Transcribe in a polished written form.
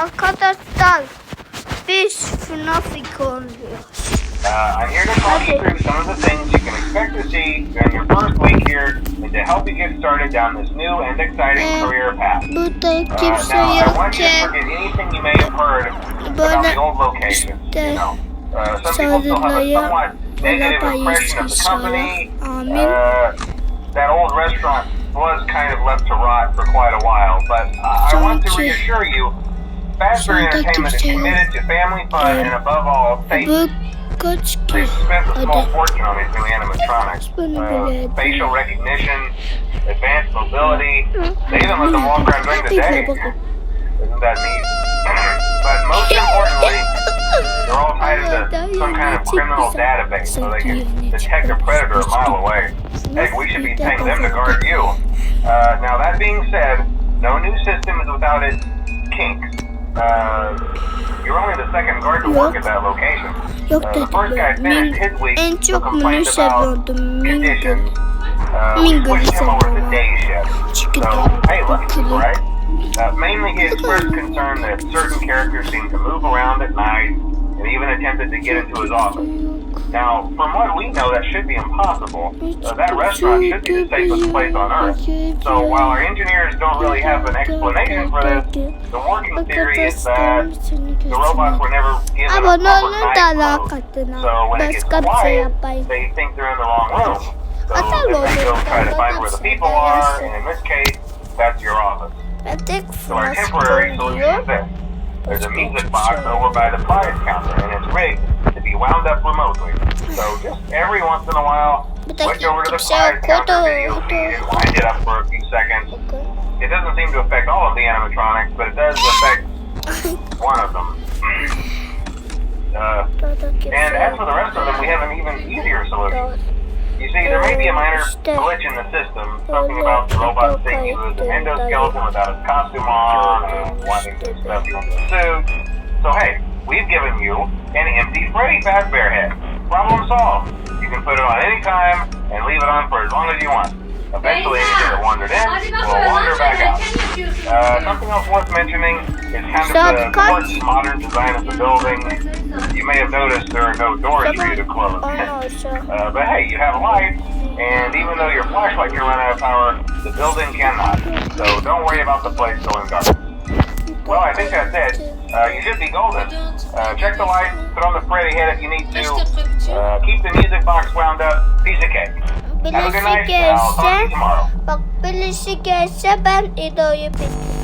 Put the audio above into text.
Arkadaşlar biz FNAF oynuyoruz. I'm here to talk you through some of the things you can expect to see during your first week here and to help you get started down this new and exciting career path. Burada kimse Now, I yok want you to ki. forget anything you may have heard about the old locations. You know, some people still have a somewhat negative impression of the company. That old restaurant was kind of left to rot for quite a while, but I want to reassure you, Fazbear Entertainment is committed to family fun and above all, safety. They spent a small fortune on these new animatronics. Facial recognition, advanced mobility. They even let them walk around during the day. Isn't that neat? But most importantly, they're all tied into some kind of criminal database so they can detect a predator a mile away. Heck, we should be paying them to guard you. Now that being said, no new system is without its kinks. You're only the second guard to work at that location. The first guy finished his week who complained about conditions. We switched him over to day shift. So, hey, lucky people, right? Mainly he expressed concern that certain characters seem to move around at night and even attempted to get into his office. Now, from what we know, that should be impossible. That restaurant should be the safest place on Earth. So while our engineers don't really have an explanation for this, the working theory is that the robots were never given a proper night clothes. So when it gets quiet, they think they're in the wrong room. So they go try to find where the people are, and in this case, that's your office. So our temporary solution is this. There's a music box over by the prize counter, and it's rigged to be wound up remotely. So just every once in a while, switch over to the prize counter video feed and wind it up for a few seconds. It doesn't seem to affect all of the animatronics, but it does affect one of them. And as for the rest of them, we have an even easier solution. You see, there may be a minor glitch in the system, something about the robot thinking he was an endoskeleton without his costume on, and wanting to stuff you into a suit. So hey, we've given you an empty Freddy Fazbear head. Problem solved. You can put it on any time and leave it on for as long as you want. Eventually, anything that wandered in will wander back out. Something else worth mentioning is kind of the course modern design of the building. You may have noticed there are no doors for you to close. But hey, you have lights, and even though your flashlight can run out of power, the building cannot. So don't worry about the place going dark. Well, I think that's it. You should be golden. Check the lights, put on the Freddy head if you need to. Keep the music box wound up. Piece of cake. Have a good night. I'll talk to you tomorrow. Bak birisi gelse ben İdo'yu bekliyorum.